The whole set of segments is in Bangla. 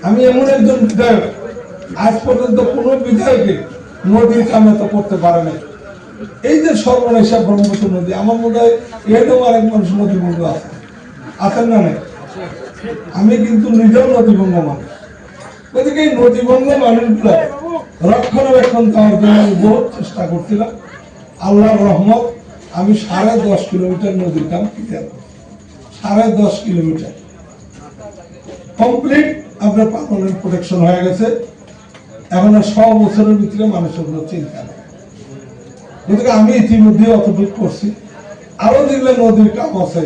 আমি এমন একজন বিধায়ক, আজ পর্যন্ত কোন বিধায়কে নদীর কামে তো করতে পারে না। এই যে সর্বনেশা ব্রহ্মপুত্র নদী, আমার মনে হয় এটাও আরেক মানুষ নদীবঙ্গ আছেন না নাই? আমি কিন্তু নিজেও নদীবঙ্গ মানুষ। গতিকে এই নদীবঙ্গ মানুষগুলা রক্ষণাবেক্ষণ দেওয়ার জন্য আমি বহুত চেষ্টা করছিলাম। আল্লাহর রহমত, আমি 10.5 কিলোমিটার নদীর কাম ক্লিয়ার করছি। 10.5 কিলোমিটার কমপ্লিট আপনার পার্মানেন্ট প্রোটেকশন হয়ে গেছে। এখন আর 100 বছরের ভিতরে মানুষের কোনো চিন্তা নেই। গতিকে আমি ইতিমধ্যে অতটুকু করছি। আরো যেগুলো নদীর কাম আছে,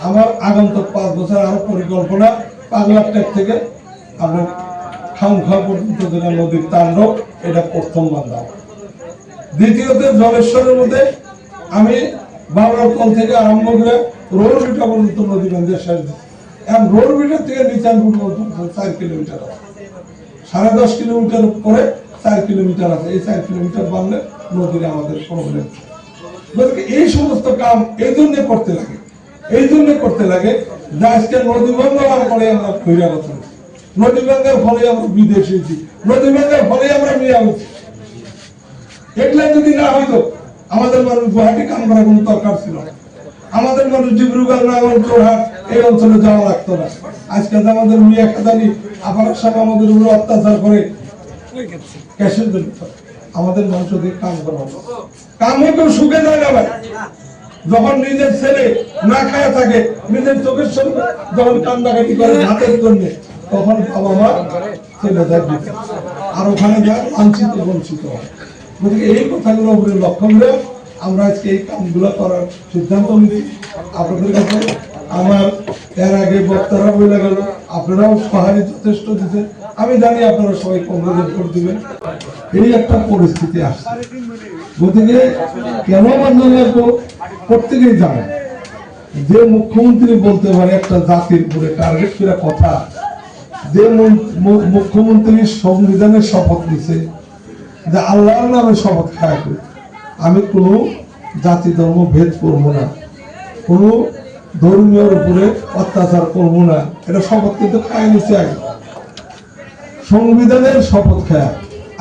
আমার আগন্তক 5 বছর আরো পরিকল্পনা। পাগলাটেক থেকে আপনার খামখা পর্যন্ত যেটা নদীর তাণ্ডব, এটা প্রথম বান্ধব। দ্বিতীয়ত জলেশ্বরের মধ্যে আমি বাবরাতল থেকে আরম্ভ করে রোলবিটা পর্যন্ত নদী বান্ধে শেষ দিচ্ছি। এখন রোলবিটার থেকে নিচানপুর পর্যন্ত 4 কিলোমিটার আছে। 10.5 কিলোমিটার পরে 4 কিলোমিটার আছে। এই 4 কিলোমিটার বানলে নদীর আমাদের প্রবলেম। এই সমস্ত কাম এই জন্য করতে লাগে, যে আজকে নদী বন্ধ হওয়ার পরে আমরা বহিরাগত হচ্ছি, নদী ভাঙ্গার ফলে আমরা বিদেশে হয়েছি, নদী ভাঙ্গার ফলে আমরা মিয়া হচ্ছি। এগুলা যদি না হইতো আমাদের মানুষ গুয়াহাটি কাম করার কোনো দরকার ছিল না। আমাদের মানুষ ডিব্রুগড়, নাগর, যোরহাট এই অঞ্চলে যাওয়া লাগতো না। আজকে আমাদের মিয়া খাদানি আপার সাথে আমাদের উপরে অত্যাচার করে ক্যাশের জন্য আমাদের মানুষ ওদের কাম করা হতো। কাম হতো সুখে যায় না ভাই। যখন নিজের ছেলে না খায় থাকে, নিজের চোখের সামনে যখন কান্নাকাটি করে ভাতের জন্য, তখন বাবা মা ছেলে যায় আর ওখানে যায় লাঞ্ছিত বঞ্চিত হয়। গতিকে এই কথাগুলো উপরে লক্ষ্য করে আমরা আজকে এই কামগুলো করার সিদ্ধান্ত নিচ্ছি। আপনাদের কাছে আমার এর আগে বক্তারা বলে গেল, আপনারাও সহায় যথেষ্ট দিচ্ছেন। আমি জানি আপনারা সবাই কংগ্রেস ভোট দিবেন। এই একটা পরিস্থিতি আসছে। গতিকে কেন বান্ধব প্রত্যেকেই জানে যে মুখ্যমন্ত্রী বলতে পারে একটা জাতির উপরে টার্গেট করে কথা, যে মুখ্যমন্ত্রী সংবিধানের শপথ নিছে যে আল্লাহর নামে শপথ খায় করি, আমি কোনো জাতি ধর্ম ভেদ করবো না, কোনো ধর্মীয় উপরে অত্যাচার করবো না, এটা শপথ কিন্তু খায় নিচ্ছে আগে। সংবিধানের শপথ খায়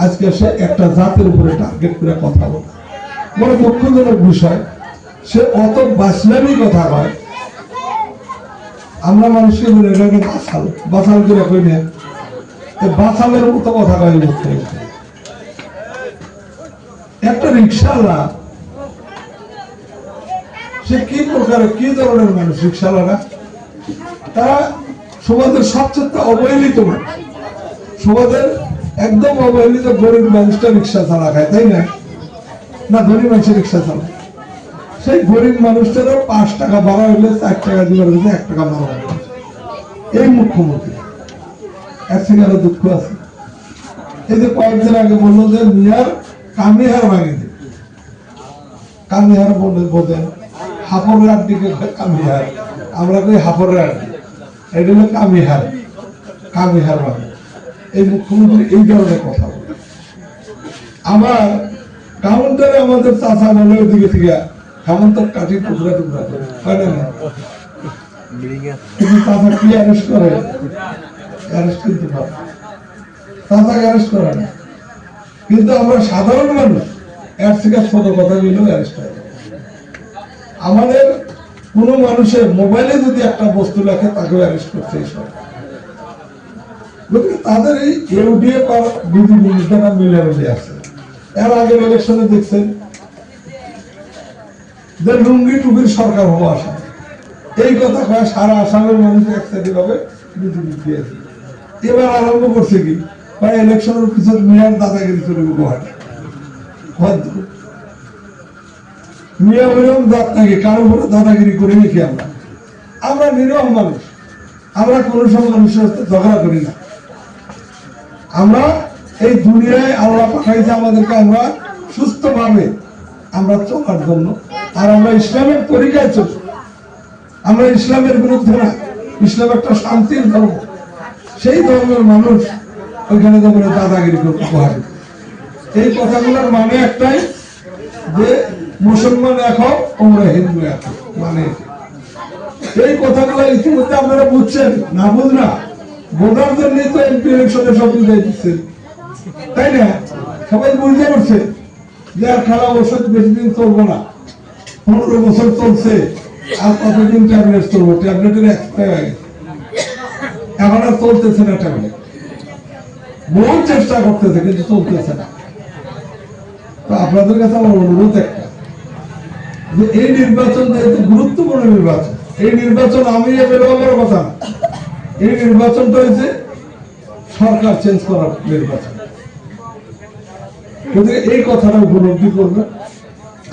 আজকে সে একটা জাতির উপরে টার্গেট করে কথা বলে, বড় দুঃখজনক বিষয়। সে অত বাসলামি কথা কয়। আমরা মানুষকে বলে এটাকে বাঁচাল করে কই না, বাঁচালের মতো কথা কয়। একটা রিক্সাওয়ালা সে কি প্রকারের কি ধরনের মানুষ? রিক্সাওয়ালারা তারা সমাজের সবচেয়ে অবহেলিত মানুষ, সমাজের একদম অবহেলিত গরিব মানুষটা রিক্সা চালা খায়, তাই না? না ধনী মানুষের রিক্সা চালায়। সেই গরিব মানুষটারও 5 টাকা বাড়া হইলে 4 টাকা দিবার হইলে 1 টাকা বাড়া হবে। এই মুখ্যমন্ত্রী এর থেকে আরো দুঃখ আছে। এই যে কয়েকদিন আগে বললো যে মিয়ার কামিহার ভাঙে দিন, কামিহার বলে বোঝেন হাফরের আড্ডিকে কামিহার, আমরা কই হাফরের আড্ডি, এটা হলো কামিহার, কামিহার ভাঙে। এই মুখ্যমন্ত্রী এই ধরনের কথা বলে। আমার কাউন্টারে আমাদের চাষা বলে ওইদিকে থেকে হেমন্ত কাঠি টুকরা টুকরা করে, হয় না? কিন্তু চাষা কি অ্যারেস্ট করে? অ্যারেস্ট কিন্তু চাষাকে অ্যারেস্ট করে না, কিন্তু আমরা সাধারণ মানুষ এর থেকে ছোট কথা বলেও অ্যারেস্ট হয়। আমাদের কোন মানুষের মোবাইলে যদি একটা বস্তু লেখে তাকেও অ্যারেস্ট করছে এই সরকার। তাদের এই ইউডিএফ আর বিজেপি নেতারা মিলে মিলে আছে। এর আগের ইলেকশনে দেখছেন যে লুঙ্গি টুপির সরকার হওয়া আসা, এই কথা কয় সারা আসামের মানুষ একসাথে ভাবে বিজেপি দিয়েছে। এবার আরম্ভ করছে কি ইলেকশনের পিছনে মেয়ার দাদাগিরি চলে গুয়াহাটি মিয়া বললাম দাঁত নাকি কারো উপরে দাদাগিরি করি নাকি? আমরা নিরহ মানুষ, আমরা কোন সময় মানুষের সাথে ঝগড়া করি না। আমরা এই দুনিয়ায় আল্লাহ পাঠাইছে আমাদেরকে আমরা সুস্থ ভাবে আমরা চলার জন্য, আর আমরা ইসলামের তরিকায় চলি। আমরা ইসলামের বিরুদ্ধে না, ইসলাম একটা শান্তির ধর্ম। সেই ধর্মের মানুষ ওইখানে তো বলে দাদাগিরি করতে পারে। এই কথাগুলোর মানে একটাই যে মুসলমান এক হোক, তোমরা হিন্দু এক হোক, মানে এই কথাগুলো ইতিমধ্যে আপনারা বুঝছেন না? বুঝ না বোঝার জন্যই তো এমপি ইলেকশনে সব বুঝাই দিচ্ছে, তাই না? সবাই বুঝতে পারছে যে আর খেলা ওষুধ বেশি দিন চলবো না, 15 বছর চলছে, আর কতদিন ট্যাবলেট চলবো, ট্যাবলেটের এক্সপায়ার হয়ে গেছে, এখন আর চলতেছে না ট্যাবলেট। বহু চেষ্টা করতেছে কিন্তু চলতেছে না। তো আপনাদের কাছে আমার অনুরোধ একটা, যে এই নির্বাচন যেহেতু গুরুত্বপূর্ণ নির্বাচন, এই নির্বাচন আমি বেরোবার কথা না, এই নির্বাচনটা হয়েছে সরকার চেঞ্জ করার নির্বাচন। এই কথাটা উপলব্ধি করবে।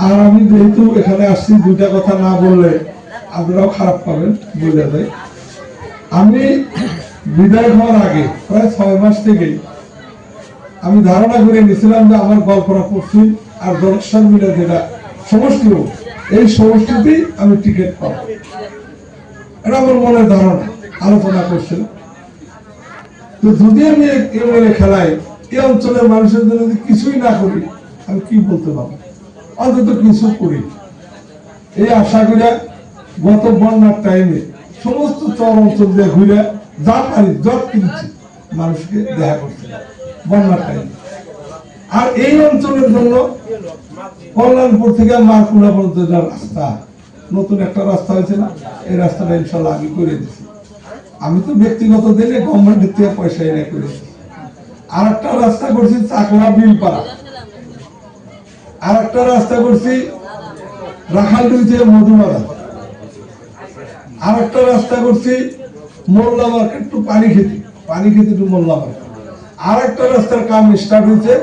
আর আমি যেহেতু এখানে আসছি, দুইটা কথা না বললে আপনারাও খারাপ পাবেন, বলে দেয়। আমি বিদায় হওয়ার আগে প্রায় 6 মাস থেকেই আমি ধারণা করে নিয়েছিলাম যে আমার গল্পনা পশ্চিম আর দর্শন মিলে যেটা সমষ্টি, এই সমষ্টিতেই আমি টিকিট পাবো, এটা আমার মনের ধারণা, আলোচনা করছিলাম। তো যদি আমি এমএলএ খেলাই, এই অঞ্চলের মানুষের জন্য যদি কিছুই না করি, আমি কি বলতে পারবো? অন্তত কিছু করি এই আশা করে গত বন্যার টাইমে সমস্ত চর অঞ্চল দিয়ে ঘুরে যা পারি জব কিনছি, মানুষকে দেখা করতে বন্যার টাইমে। আর এই অঞ্চলের জন্য কল্যাণপুর থেকে মারকুলা পর্যন্ত রাস্তা, নতুন একটা রাস্তা হয়েছে না, এই রাস্তাটা ইনশাল্লাহ আমি করে দিচ্ছি। আমি তো ব্যক্তিগত দিলে গভর্নমেন্টের থেকে পয়সা এনে করেছি। আর একটা রাস্তা করছি চাকলা বিলপাড়া, আর একটা রাস্তা করছি রাখালডুই থেকে মধুমারা, আর একটা রাস্তা করছি মোল্লা মার্কেট টু পানি খেতে টু মোল্লা মার্কেট। আর একটা রাস্তার কাম স্টার্ট হয়েছে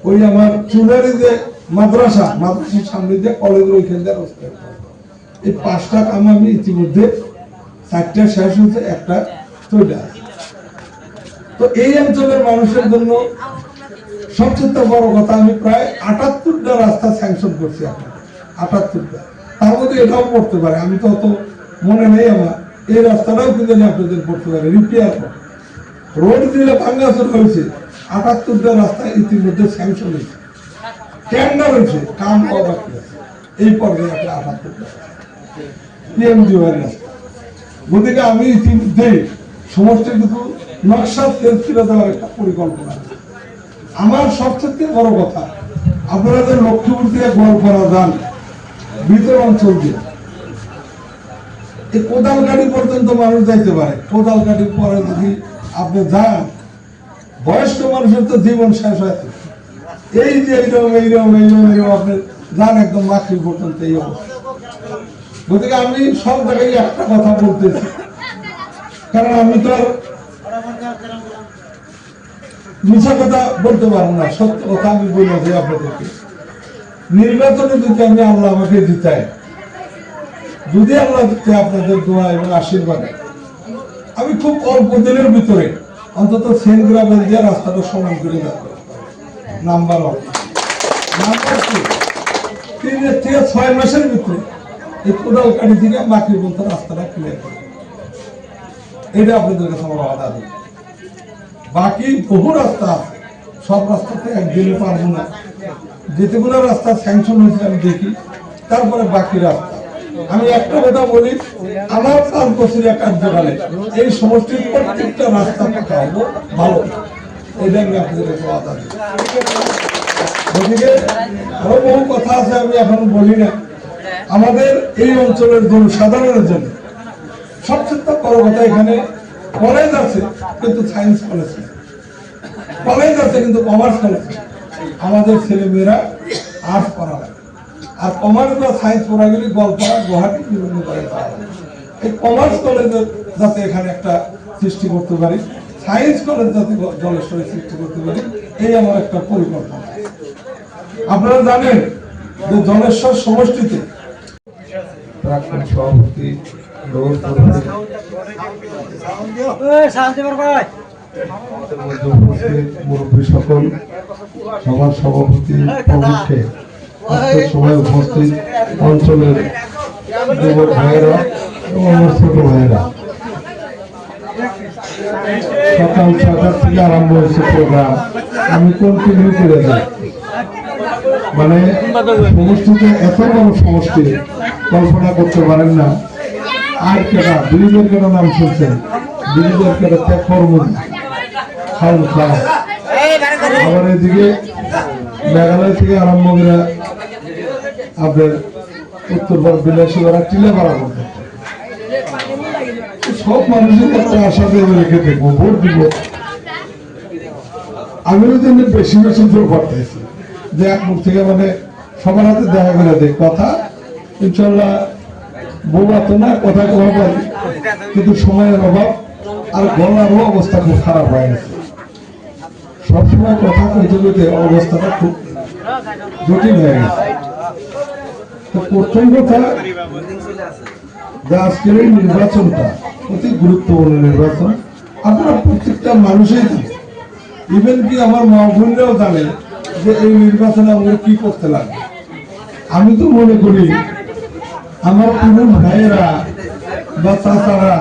ওই আমার চুনারি যে মাদ্রাসার সামনে দিয়ে কলেজের ওইখান দিয়ে রাস্তা। এই 5টা কাম আমি ইতিমধ্যে 4টা শেষ হয়েছে, একটা তৈরি আছে। তো এই অঞ্চলের মানুষের জন্য সবচেয়ে বড় কথা, আমি প্রায় 78টা রাস্তা স্যাংশন করছি। 78টা, তার মধ্যে এটাও পড়তে পারে, আমি তো অত মনে নেই আমার, এই রাস্তাটাও কিন্তু আপনাদের পড়তে পারে, রিপেয়ার রোড দিলে ভাঙ্গাচুর হয়েছে। 78টা রাস্তা ইতিমধ্যে স্যাংশন হয়েছে, টেন্ডার হয়েছে, কাম হওয়া বাকি আছে। এই পর্যায়ে একটা 78টা পিএমজি রাস্তা। গতিকে আমি ইতিমধ্যে সমস্ত কিছু নকশা তুলে দেওয়ার একটা পরিকল্পনা। আমার সবচেয়ে বড় কথা, আপনারা যে লক্ষ্মীপুর থেকে গোয়ালপাড়া যান ভিতর অঞ্চল দিয়ে, এই কোদালকাঠি পর্যন্ত মানুষ যাইতে পারে। কোদালকাঠির পরে যদি আপনি যান, বয়স্ক মানুষের তো জীবন শেষ হয়েছে। এই যে এইরকম আপনি যান একদম মাখরি পর্যন্ত, এই অবস্থা। গতিকে আমি সব জায়গায় একটা কথা বলতেছি, কারণ আমি তো আর মিছা কথা বলতে পারবো না, সত্য কথা আমি বলে যাই আপনাদেরকে। নির্বাচনে যদি আমি আল্লাহ আমাকে জিতাই, যদি আল্লাহ জিতে আপনাদের দোয়া এবং আশীর্বাদে, আমি খুব অল্প দিনের ভিতরে অন্তত সেনগ্রামের দিয়ে রাস্তাটা সমান করে যাবো। নাম্বার 1। নাম্বার 2, 3 থেকে 6 মাসের ভিতরে এই কোদালকাঠি থেকে মাখরি পর্যন্ত রাস্তাটা ক্লিয়ার করে, এটা আপনাদের কাছে আমার ওয়াদা দিই। বাকি বহু রাস্তা আছে, সব রাস্তাতে একদিনে পারবো না। যেতেগুলো রাস্তা স্যাংশন হয়েছে আমি দেখি, তারপরে বাকি রাস্তা। আমি একটা কথা বলি, আমার 5 বছরের কার্যকালে এই সমষ্টির প্রত্যেকটা রাস্তা পাকা হবো ভালো, এটা আমি আপনাদের কাছে ওয়াদা দিই। গতিকে আরো বহু কথা আছে, আমি এখন বলি না। আমাদের এই অঞ্চলের জনসাধারণের জন্য সবচেয়ে বড় কথা, এখানে কলেজ আছে কিন্তু সায়েন্স কলেজ নেই, কলেজ আছে কিন্তু কমার্স কলেজ নেই। আমাদের ছেলে মেয়েরা আর্টস পড়া লাগে, আর কমার্স বা সায়েন্স পড়া গেলে গোয়ালপাড়া, গুয়াহাটি, বিভিন্ন জায়গায় পাওয়া যায়। এই কমার্স কলেজের যাতে এখানে একটা সৃষ্টি করতে পারি, সায়েন্স কলেজ যাতে জলেশ্বরে সৃষ্টি করতে পারি, এই আমার একটা পরিকল্পনা। আপনারা জানেন যে জলেশ্বর সমষ্টিতে প্রাক্তন সভাপতি মুরব্বী সকল, সভার সভাপতি প্রমুখে সময় উপস্থিত অঞ্চলের যুবক ভাইয়েরা এবং আমার ছোট ভাইয়েরা, সকাল 6টা থেকে আরম্ভ হয়েছে প্রোগ্রাম, আমি কন্টিনিউ করে যাই। মানে সমষ্টিতে এত বড় সমষ্টি কল্পনা করতে পারেন না। আর কেনা ব্রিজের কেন নাম শুনছেন, বিরোধীদের কাছে ত্যাগ করবো না, খাও খাও। আবার এদিকে মেঘালয় থেকে আরম্ভ করে আপনার উত্তরবঙ্গ বিলাসীপাড়া টিলাপাড়া করতে সব মানুষের একটা আশা দিয়ে রেখে দেখবো ভোট দিব। আমিও যেন বেশি বেশি জোর করতেছি যে এক মুখ থেকে মানে সবার হাতে দেখা করে দেয় কথা, ইনশাল্লাহ বোবা তো না, কথা কওয়া পারি, কিন্তু সময়ের অভাব আর গলারও অবস্থা খুব খারাপ হয়ে গেছে। সবসময় কথা কইতে কইতে অবস্থাটা খুব জটিল হয়ে গেছে। তো প্রথম কথা যে আজকের এই নির্বাচনটা অতি গুরুত্বপূর্ণ নির্বাচন, আপনারা প্রত্যেকটা মানুষই জানে, ইভেন কি আমার মা বোনরাও জানে যে এই নির্বাচনে আমাদের কি করতে লাগে। আমি তো মনে করি আমার পুরুষ ভাইয়েরা বা চাচারা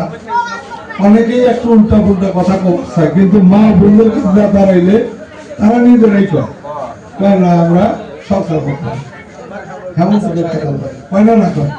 অনেকেই একটু উল্টা পুল্টা কথা বলছে, কিন্তু মা বোনদের কাছে দাঁড়াইলে তারা নিজেরাই কয় না আমরা সরকার করতাম, কেমন তাদের কথা বলে, কয় না না কয়।